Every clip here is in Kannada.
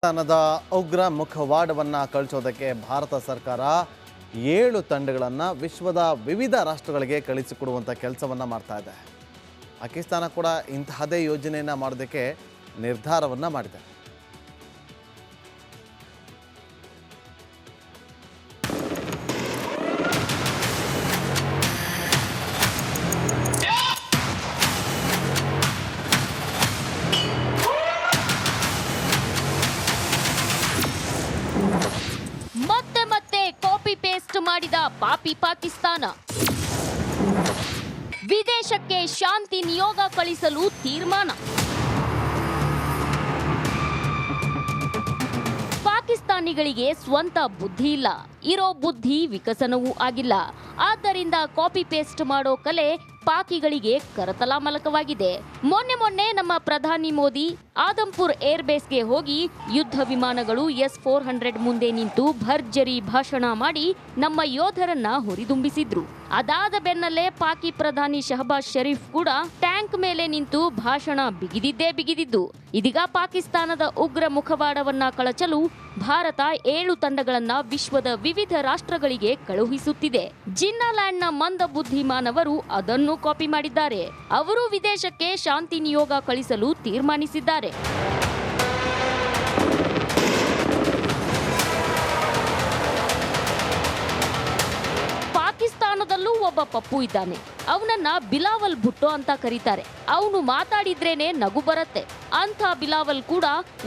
ಪಾಕಿಸ್ತಾನದ ಉಗ್ರ ಮುಖವಾಡವನ್ನು ಕಳಿಸೋದಕ್ಕೆ ಭಾರತ ಸರ್ಕಾರ 7 ತಂಡಗಳನ್ನು ವಿಶ್ವದ ವಿವಿಧ ರಾಷ್ಟ್ರಗಳಿಗೆ ಕಳಿಸಿಕೊಡುವಂಥ ಕೆಲಸವನ್ನು ಮಾಡ್ತಾ ಇದೆ. ಪಾಕಿಸ್ತಾನ ಕೂಡ ಇಂತಹದೇ ಯೋಜನೆಯನ್ನು ಮಾಡೋದಕ್ಕೆ ನಿರ್ಧಾರವನ್ನು ಮಾಡಿದೆ. ಮತ್ತೆ ಮತ್ತೆ ಕಾಪಿ ಪೇಸ್ಟ್ ಮಾಡಿದ ಪಾಪಿ ಪಾಕಿಸ್ತಾನ ವಿದೇಶಕ್ಕೆ ಶಾಂತಿ ನಿಯೋಗ ಕಳಿಸಲು ತೀರ್ಮಾನ. ಪಾಕಿಸ್ತಾನಿಗಳಿಗೆ ಸ್ವಂತ ಬುದ್ಧಿ ಇಲ್ಲ, ಇರೋ ಬುದ್ಧಿ ವಿಕಸನವೂ ಆಗಿಲ್ಲ. ಆದ್ದರಿಂದ ಕಾಪಿ ಪೇಸ್ಟ್ ಮಾಡೋ ಕಲೆ ಪಾಕಿಗಳಿಗೆ ಕರತಲಾಮಲಕವಾಗಿದೆ. ಮೊನ್ನೆ ನಮ್ಮ ಪ್ರಧಾನಿ ಮೋದಿ ಆದಂಪುರ್ ಏರ್ ಬೇಸ್ಗೆ ಹೋಗಿ ಯುದ್ಧ ವಿಮಾನಗಳು S-400 ಮುಂದೆ ನಿಂತು ಭರ್ಜರಿ ಭಾಷಣ ಮಾಡಿ ನಮ್ಮ ಯೋಧರನ್ನ ಹುರಿದುಂಬಿಸಿದ್ರು. ಅದಾದ ಬೆನ್ನಲ್ಲೇ ಪಾಕಿ ಪ್ರಧಾನಿ ಶಹಬಾಜ್ ಶರೀಫ್ ಕೂಡ ಟ್ಯಾಂಕ್ ಮೇಲೆ ನಿಂತು ಭಾಷಣ ಬಿಗಿದಿದ್ದು. ಇದೀಗ ಪಾಕಿಸ್ತಾನದ ಉಗ್ರ ಮುಖವಾಡವನ್ನ ಕಳಚಲು ಭಾರತ 7 ತಂಡಗಳನ್ನ ವಿಶ್ವದ ವಿವಿಧ ರಾಷ್ಟ್ರಗಳಿಗೆ ಕಳುಹಿಸುತ್ತಿದೆ. ಜಿನ್ನಾಲ್ಯಾಂಡ್ನ ಮಂದ ಬುದ್ಧಿಮಾನವರು ಅದನ್ನು ಕಾಪಿ ಮಾಡಿದ್ದಾರೆ. ಅವರು ವಿದೇಶಕ್ಕೆ ಶಾಂತಿ ನಿಯೋಗ ಕಳಿಸಲು ತೀರ್ಮಾನಿಸಿದ್ದಾರೆ. ಪಾಕಿಸ್ತಾನದಲ್ಲೂ ಒಬ್ಬ ಪಪ್ಪು ಇದ್ದಾನೆ. ಅವನನ್ನ ಬಿಲಾವಲ್ ಭುಟ್ಟೋ ಅಂತ ಕರೀತಾರೆ. ಅವನು ಮಾತಾಡಿದ್ರೇನೆ ನಗು ಬರುತ್ತೆ. ಅಂಥ ಬಿಲಾವಲ್ ಕೂಡ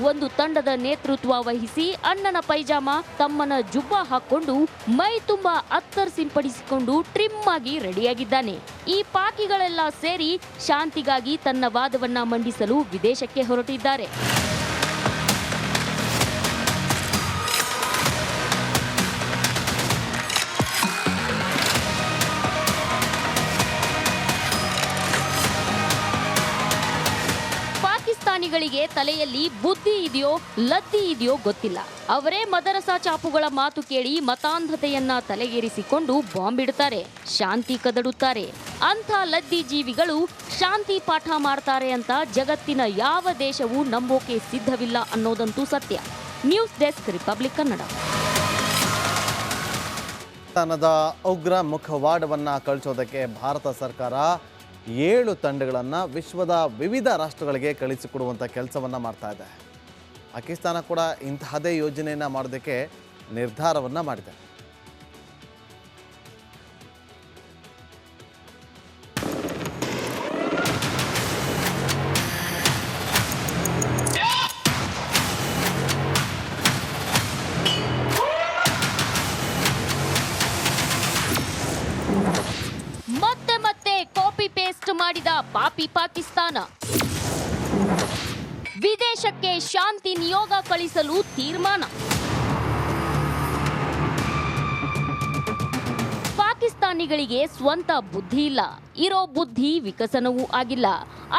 ಒಂದು ತಂಡದ ನೇತೃತ್ವ ವಹಿಸಿ ಅಣ್ಣನ ಪೈಜಾಮ ತಮ್ಮನ ಜುಬ್ಬ ಹಾಕೊಂಡು ಮೈ ತುಂಬಾ ಅತ್ತರ್ ಸಿಂಪಡಿಸಿಕೊಂಡು ಟ್ರಿಮ್ ಆಗಿ ರೆಡಿಯಾಗಿದ್ದಾನೆ. ಈ ಪಾಕಿಗಳೆಲ್ಲ ಸೇರಿ ಶಾಂತಿಗಾಗಿ ತನ್ನ ವಾದವನ್ನ ಮಂಡಿಸಲು ವಿದೇಶಕ್ಕೆ ಹೊರಟಿದ್ದಾರೆ. ಪಾಕಿಸ್ತಾನಿಗಳಿಗೆ ತಲೆಯಲ್ಲಿ ಬುದ್ಧಿ ಇದೆಯೋ ಲದ್ದಿ ಇದೆಯೋ ಗೊತ್ತಿಲ್ಲ. ಅವರೇ ಮದರಸಾ ಚಾಪುಗಳ ಮಾತು ಕೇಳಿ ಮತಾಂಧತೆಯನ್ನ ತಲೆಗೇರಿಸಿಕೊಂಡು ಬಾಂಬ್ ಇಡುತ್ತಾರೆ, ಶಾಂತಿ ಕದಡುತ್ತಾರೆ. ಅಂಥ ಲದ್ದಿ ಜೀವಿಗಳು ಶಾಂತಿ ಪಾಠ ಮಾಡ್ತಾರೆ ಅಂತ ಜಗತ್ತಿನ ಯಾವ ದೇಶವೂ ನಂಬೋಕೆ ಸಿದ್ಧವಿಲ್ಲ ಅನ್ನೋದಂತೂ ಸತ್ಯ. News desk, republic Kannada. ಪಾಕಿಸ್ತಾನದ ಉಗ್ರ ಮುಖವಾಡವನ್ನು ಕಳಿಸೋದಕ್ಕೆ ಭಾರತ ಸರ್ಕಾರ 7 ತಂಡಗಳನ್ನು ವಿಶ್ವದ ವಿವಿಧ ರಾಷ್ಟ್ರಗಳಿಗೆ ಕಳಿಸಿಕೊಡುವಂಥ ಕೆಲಸವನ್ನು ಮಾಡ್ತಾ ಇದೆ. ಪಾಕಿಸ್ತಾನ ಕೂಡ ಇಂತಹದೇ ಯೋಜನೆಯನ್ನು ಮಾಡೋದಕ್ಕೆ ನಿರ್ಧಾರವನ್ನು ಮಾಡಿದೆ. ಮತ್ತೆ ಮತ್ತೆ ಕಾಪಿ ಪೇಸ್ಟ್ ಮಾಡಿದ ಪಾಪಿ ಪಾಕಿಸ್ತಾನ ವಿದೇಶಕ್ಕೆ ಶಾಂತಿ ನಿಯೋಗ ಕಳಿಸಲು ತೀರ್ಮಾನ. ಪಾಕಿಸ್ತಾನಿಗಳಿಗೆ ಸ್ವಂತ ಬುದ್ಧಿ ಇಲ್ಲ, ಇರೋ ಬುದ್ಧಿ ವಿಕಸನವೂ ಆಗಿಲ್ಲ.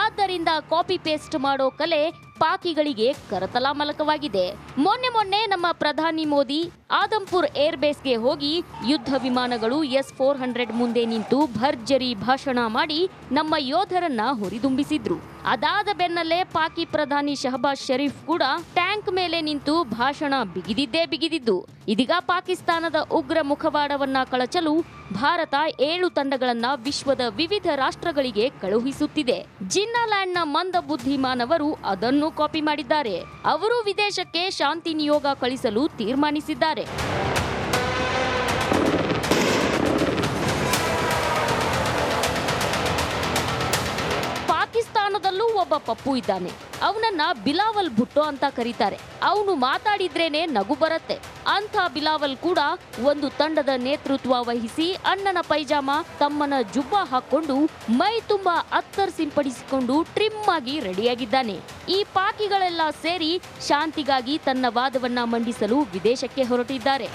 ಆದ್ದರಿಂದ ಕಾಪಿ ಪೇಸ್ಟ್ ಮಾಡೋ ಕಲೆ ಪಾಕಿಗಳಿಗೆ ಕರತಲಾಮಲಕವಾಗಿದೆ. ಮೊನ್ನೆ ನಮ್ಮ ಪ್ರಧಾನಿ ಮೋದಿ ಆದಂಪುರ್ ಏರ್ ಬೇಸ್ಗೆ ಹೋಗಿ ಯುದ್ಧ ವಿಮಾನಗಳು S-400 ಮುಂದೆ ನಿಂತು ಭರ್ಜರಿ ಭಾಷಣ ಮಾಡಿ ನಮ್ಮ ಯೋಧರನ್ನ ಹುರಿದುಂಬಿಸಿದ್ರು. ಅದಾದ ಬೆನ್ನಲ್ಲೇ ಪಾಕಿ ಪ್ರಧಾನಿ ಶಹಬಾಜ್ ಶರೀಫ್ ಕೂಡ ಟ್ಯಾಂಕ್ ಮೇಲೆ ನಿಂತು ಭಾಷಣ ಬಿಗಿದಿದ್ದು. ಇದೀಗ ಪಾಕಿಸ್ತಾನದ ಉಗ್ರ ಮುಖವಾಡವನ್ನ ಕಳಚಲು ಭಾರತ 7 ತಂಡಗಳನ್ನ ವಿಶ್ವದ ವಿವಿಧ ರಾಷ್ಟ್ರಗಳಿಗೆ ಕಳುಹಿಸುತ್ತಿದೆ. ಜಿನ್ನಾಲ್ಯಾಂಡ್ನ ಮಂದ ಬುದ್ಧಿಮಾನವರು ಅದನ್ನು ಕಾಪಿ ಮಾಡಿದ್ದಾರೆ. ಅವರು ವಿದೇಶಕ್ಕೆ ಶಾಂತಿ ನಿಯೋಗ ಕಳಿಸಲು ತೀರ್ಮಾನಿಸಿದ್ದಾರೆ. ಪಾಕಿಸ್ತಾನದಲ್ಲೂ ಒಬ್ಬ ಪಪ್ಪು ಇದ್ದಾನೆ. ಅವನನ್ನ ಬಿಲಾವಲ್ ಭುಟ್ಟೋ ಅಂತ ಕರೀತಾರೆ. ಅವನು ಮಾತಾಡಿದ್ರೇನೆ ನಗು ಬರುತ್ತೆ. ಅಂಥ ಬಿಲಾವಲ್ ಕೂಡ ಒಂದು ತಂಡದ ನೇತೃತ್ವ ವಹಿಸಿ ಅಣ್ಣನ ಪೈಜಾಮ ತಮ್ಮನ ಜುಬ್ಬ ಹಾಕೊಂಡು ಮೈ ತುಂಬಾ ಅತ್ತರ್ ಸಿಂಪಡಿಸಿಕೊಂಡು ಟ್ರಿಮ್ ಆಗಿ ರೆಡಿಯಾಗಿದ್ದಾನೆ. ಈ ಪಾಕಿಗಳೆಲ್ಲ ಸೇರಿ ಶಾಂತಿಗಾಗಿ ತನ್ನ ವಾದವನ್ನ ಮಂಡಿಸಲು ವಿದೇಶಕ್ಕೆ ಹೊರಟಿದ್ದಾರೆ.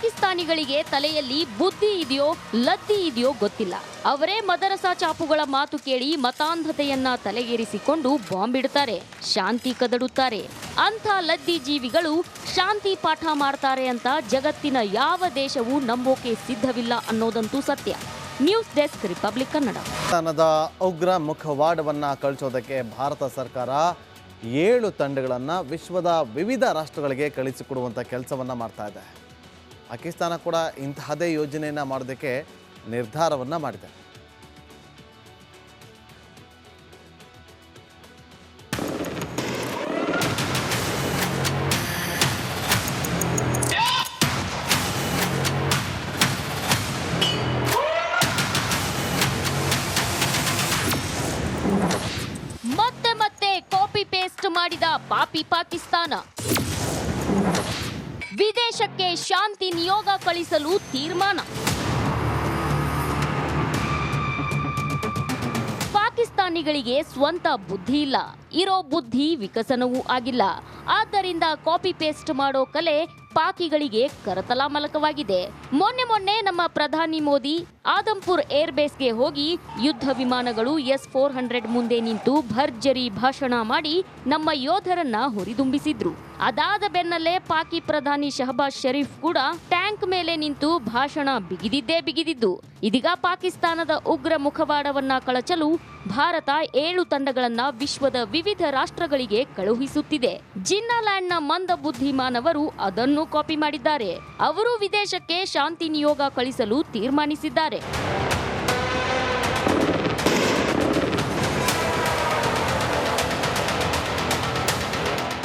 ಪಾಕಿಸ್ತಾನಿಗಳಿಗೆ ತಲೆಯಲ್ಲಿ ಬುದ್ಧಿ ಇದೆಯೋ ಲದ್ದಿ ಇದೆಯೋ ಗೊತ್ತಿಲ್ಲ. ಅವರೇ ಮದರಸಾ ಚಾಪುಗಳ ಮಾತು ಕೇಳಿ ಮತಾಂಧತೆಯನ್ನ ತಲೆಗೇರಿಸಿಕೊಂಡು ಬಾಂಬ್ ಇಡುತ್ತಾರೆ, ಶಾಂತಿ ಕದಡುತ್ತಾರೆ. ಅಂಥ ಲದ್ದಿ ಜೀವಿಗಳು ಶಾಂತಿ ಪಾಠ ಮಾಡ್ತಾರೆ ಅಂತ ಜಗತ್ತಿನ ಯಾವ ದೇಶವೂ ನಂಬೋಕೆ ಸಿದ್ಧವಿಲ್ಲ ಅನ್ನೋದಂತೂ ಸತ್ಯ. News desk, republic Kannada. ಪಾಕಿಸ್ತಾನದ ಉಗ್ರ ಮುಖವಾಡವನ್ನು ಕಳಿಸೋದಕ್ಕೆ ಭಾರತ ಸರ್ಕಾರ 7 ತಂಡಗಳನ್ನು ವಿಶ್ವದ ವಿವಿಧ ರಾಷ್ಟ್ರಗಳಿಗೆ ಕಳಿಸಿಕೊಡುವಂಥ ಕೆಲಸವನ್ನು ಮಾಡ್ತಾ ಇದೆ. ಪಾಕಿಸ್ತಾನ ಕೂಡ ಇಂತಹದೇ ಯೋಜನೆಯನ್ನು ಮಾಡೋದಕ್ಕೆ ನಿರ್ಧಾರವನ್ನು ಮಾಡಿದೆ. ಮತ್ತೆ ಕಾಪಿ ಪೇಸ್ಟ್ ಮಾಡಿದ ಪಾಪಿ ಪಾಕಿಸ್ತಾನ. ವಿದೇಶಕ್ಕೆ ಶಾಂತಿ ನಿಯೋಗ ಕಳಿಸಲು ತೀರ್ಮಾನ. ಪಾಕಿಸ್ತಾನಿಗಳಿಗೆ ಸ್ವಂತ ಬುದ್ಧಿ ಇಲ್ಲ, ಇರೋ ಬುದ್ಧಿ ವಿಕಸನವೂ ಆಗಿಲ್ಲ. ಆದ್ದರಿಂದ ಕಾಪಿ ಪೇಸ್ಟ್ ಮಾಡೋ ಕಲೆ ಪಾಕಿಗಳಿಗೆ ಕರತಲ ಮಲಕವಾಗಿದೆ. ಮೊನ್ನೆ ನಮ್ಮ ಪ್ರಧಾನಿ ಮೋದಿ ಆದಂಪುರ್ ಏರ್ ಬೇಸ್ಗೆ ಹೋಗಿ ಯುದ್ಧ ವಿಮಾನಗಳು S-400 ಮುಂದೆ ನಿಂತು ಭರ್ಜರಿ ಭಾಷಣ ಮಾಡಿ ನಮ್ಮ ಯೋಧರನ್ನ ಹುರಿದುಂಬಿಸಿದ್ರು. ಅದಾದ ಬೆನ್ನಲ್ಲೇ ಪಾಕಿ ಪ್ರಧಾನಿ ಶಹಬಾಜ್ ಶರೀಫ್ ಕೂಡ ಟ್ಯಾಂಕ್ ಮೇಲೆ ನಿಂತು ಭಾಷಣ ಬಿಗಿದಿದ್ದು. ಇದೀಗ ಪಾಕಿಸ್ತಾನದ ಉಗ್ರ ಮುಖವಾಡವನ್ನ ಕಳಚಲು ಭಾರತ 7 ತಂಡಗಳನ್ನ ವಿಶ್ವದ ವಿವಿಧ ರಾಷ್ಟ್ರಗಳಿಗೆ ಕಳುಹಿಸುತ್ತಿದೆ. ಜಿನ್ನಾಲ್ಯಾಂಡ್ನ ಮಂದ ಬುದ್ಧಿಮಾನವರು ಅದನ್ನು ಕಾಪಿ ಮಾಡಿದ್ದಾರೆ. ಅವರು ವಿದೇಶಕ್ಕೆ ಶಾಂತಿ ನಿಯೋಗ ಕಳಿಸಲು ತೀರ್ಮಾನಿಸಿದ್ದಾರೆ.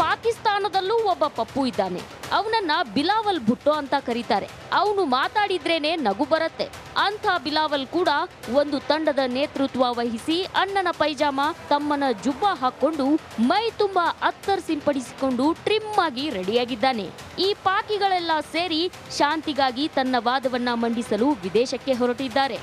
ಪಾಕಿಸ್ತಾನದಲ್ಲೂ ಒಬ್ಬ ಪಪ್ಪು ಇದ್ದಾನೆ. ಅವನನ್ನ ಬಿಲಾವಲ್ ಭುಟ್ಟೋ ಅಂತ ಕರೀತಾರೆ. ಅವನು ಮಾತಾಡಿದ್ರೇನೆ ನಗು ಬರುತ್ತೆ. ಅಂಥ ಬಿಲಾವಲ್ ಕೂಡ ಒಂದು ತಂಡದ ನೇತೃತ್ವ ವಹಿಸಿ ಅಣ್ಣನ ಪೈಜಾಮ ತಮ್ಮನ ಜುಬ್ಬ ಹಾಕೊಂಡು ಮೈ ತುಂಬಾ ಅತ್ತರ್ ಸಿಂಪಡಿಸಿಕೊಂಡು ಟ್ರಿಮ್ ಆಗಿ ರೆಡಿಯಾಗಿದ್ದಾನೆ. ಈ ಪಾಕಿಗಳೆಲ್ಲ ಸೇರಿ ಶಾಂತಿಗಾಗಿ ತನ್ನ ವಾದವನ್ನ ಮಂಡಿಸಲು ವಿದೇಶಕ್ಕೆ ಹೊರಟಿದ್ದಾರೆ.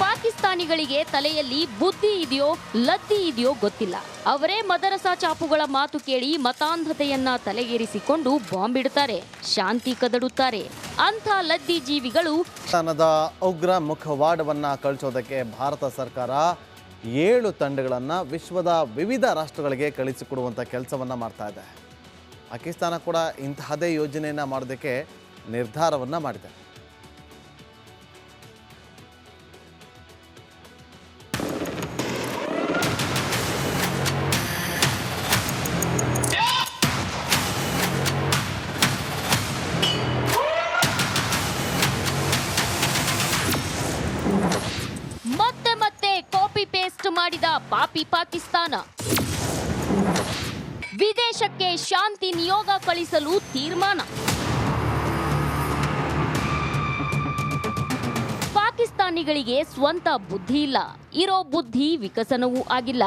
ಪಾಕಿಸ್ತಾನಿಗಳಿಗೆ ತಲೆಯಲ್ಲಿ ಬುದ್ಧಿ ಇದೆಯೋ ಲದ್ದಿ ಇದೆಯೋ ಗೊತ್ತಿಲ್ಲ. ಅವರೇ ಮದರಸಾ ಚಾಪುಗಳ ಮಾತು ಕೇಳಿ ಮತಾಂಧತೆಯನ್ನ ತಲೆಗೇರಿಸಿಕೊಂಡು ಬಾಂಬ್ ಇಡುತ್ತಾರೆ, ಶಾಂತಿ ಕದಡುತ್ತಾರೆ. ಅಂಥ ಲದ್ದಿ ಜೀವಿಗಳು ಪಾಕಿಸ್ತಾನದ ಉಗ್ರ ಮುಖವಾಡವನ್ನು ಕಳಿಸೋದಕ್ಕೆ ಭಾರತ ಸರ್ಕಾರ 7 ತಂಡಗಳನ್ನು ವಿಶ್ವದ ವಿವಿಧ ರಾಷ್ಟ್ರಗಳಿಗೆ ಕಳಿಸಿಕೊಡುವಂಥ ಕೆಲಸವನ್ನು ಮಾಡ್ತಾ ಇದೆ. ಪಾಕಿಸ್ತಾನ ಕೂಡ ಇಂತಹದೇ ಯೋಜನೆಯನ್ನು ಮಾಡೋದಕ್ಕೆ ನಿರ್ಧಾರವನ್ನು ಮಾಡಿದೆ. ಮತ್ತೆ ಕಾಪಿ ಪೇಸ್ಟ್ ಮಾಡಿದ ಪಾಪಿ ಪಾಕಿಸ್ತಾನ. ವಿದೇಶಕ್ಕೆ ಶಾಂತಿ ನಿಯೋಗ ಕಳಿಸಲು ತೀರ್ಮಾನ. ಪಾಕಿಸ್ತಾನಿಗಳಿಗೆ ಸ್ವಂತ ಬುದ್ಧಿ ಇಲ್ಲ, ಇರೋ ಬುದ್ಧಿ ವಿಕಸನವೂ ಆಗಿಲ್ಲ.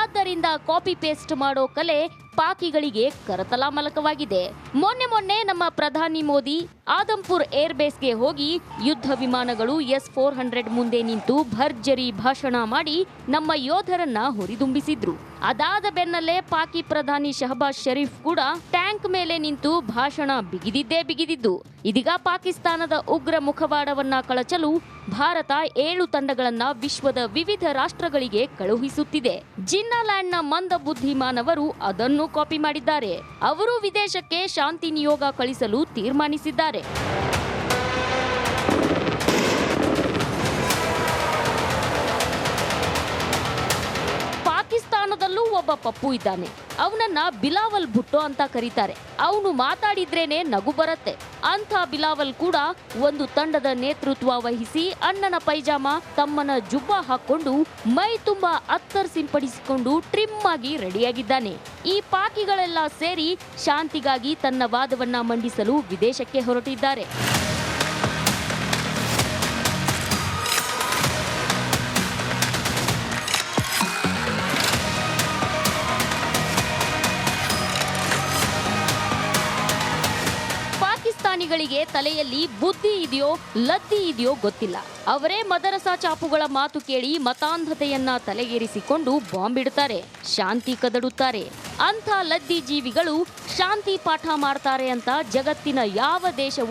ಆದ್ದರಿಂದ ಕಾಪಿ ಪೇಸ್ಟ್ ಮಾಡೋ ಕಲೆ ಪಾಕಿಗಳಿಗೆ ಕರತಲ ಮಲಕವಾಗಿದೆ. ಮೊನ್ನೆ ನಮ್ಮ ಪ್ರಧಾನಿ ಮೋದಿ ಆದಂಪುರ್ ಏರ್ ಬೇಸ್ಗೆ ಹೋಗಿ ಯುದ್ಧ ವಿಮಾನಗಳು S-400 ಮುಂದೆ ನಿಂತು ಭರ್ಜರಿ ಭಾಷಣ ಮಾಡಿ ನಮ್ಮ ಯೋಧರನ್ನ ಹುರಿದುಂಬಿಸಿದ್ರು. ಅದಾದ ಬೆನ್ನಲ್ಲೇ ಪಾಕಿ ಪ್ರಧಾನಿ ಶಹಬಾಜ್ ಶರೀಫ್ ಕೂಡ ಟ್ಯಾಂಕ್ ಮೇಲೆ ನಿಂತು ಭಾಷಣ ಬಿಗಿದಿದ್ದು. ಇದೀಗ ಪಾಕಿಸ್ತಾನದ ಉಗ್ರ ಮುಖವಾಡವನ್ನ ಕಳಚಲು ಭಾರತ 7 ತಂಡಗಳನ್ನ ವಿಶ್ವದ ವಿವಿಧ ರಾಷ್ಟ್ರಗಳಿಗೆ ಕಳುಹಿಸುತ್ತಿದೆ. ಜಿನ್ನಾಲ್ಯಾಂಡ್ನ ಮಂದ ಬುದ್ಧಿಮಾನವರು ಅದನ್ನು ಕಾಪಿ ಮಾಡಿದ್ದಾರೆ. ಅವರು ವಿದೇಶಕ್ಕೆ ಶಾಂತಿ ನಿಯೋಗ ಕಳಿಸಲು ತೀರ್ಮಾನಿಸಿದ್ದಾರೆ. ಪಾಕಿಸ್ತಾನದಲ್ಲೂ ಒಬ್ಬ ಪಪ್ಪು ಇದ್ದಾನೆ. ಅವನನ್ನ ಬಿಲಾವಲ್ ಭುಟ್ಟೋ ಅಂತ ಕರೀತಾರೆ. ಅವನು ಮಾತಾಡಿದ್ರೇನೆ ನಗು ಬರುತ್ತೆ. ಅಂಥ ಬಿಲಾವಲ್ ಕೂಡ ಒಂದು ತಂಡದ ನೇತೃತ್ವ ವಹಿಸಿ ಅಣ್ಣನ ಪೈಜಾಮ ತಮ್ಮನ ಜುಬ್ಬ ಹಾಕೊಂಡು ಮೈ ತುಂಬಾ ಅತ್ತರ್ ಸಿಂಪಡಿಸಿಕೊಂಡು ಟ್ರಿಮ್ ಆಗಿ ರೆಡಿಯಾಗಿದ್ದಾನೆ. ಈ ಪಾಕಿಗಳೆಲ್ಲ ಸೇರಿ ಶಾಂತಿಗಾಗಿ ತನ್ನ ವಾದವನ್ನ ಮಂಡಿಸಲು ವಿದೇಶಕ್ಕೆ ಹೊರಟಿದ್ದಾರೆ. ಜೀವಿಗಳಿಗೆ ತಲೆಯಲ್ಲಿ ಬುದ್ಧಿ ಇದೆಯೋ ಲದ್ದಿ ಇದೆಯೋ ಗೊತ್ತಿಲ್ಲ. ಅವರೇ ಮದರಸಾ ಚಾಪುಗಳ ಮಾತು ಕೇಳಿ ಮತಾಂಧತೆಯನ್ನ ತಲೆಗೇರಿಸಿಕೊಂಡು ಬಾಂಬ್ ಇಡುತ್ತಾರೆ, ಶಾಂತಿ ಕದಡುತ್ತಾರೆ. ಅಂಥ ಲದ್ದಿ ಜೀವಿಗಳು ಶಾಂತಿ ಪಾಠ ಮಾಡ್ತಾರೆ ಅಂತ ಜಗತ್ತಿನ ಯಾವ ದೇಶವೂ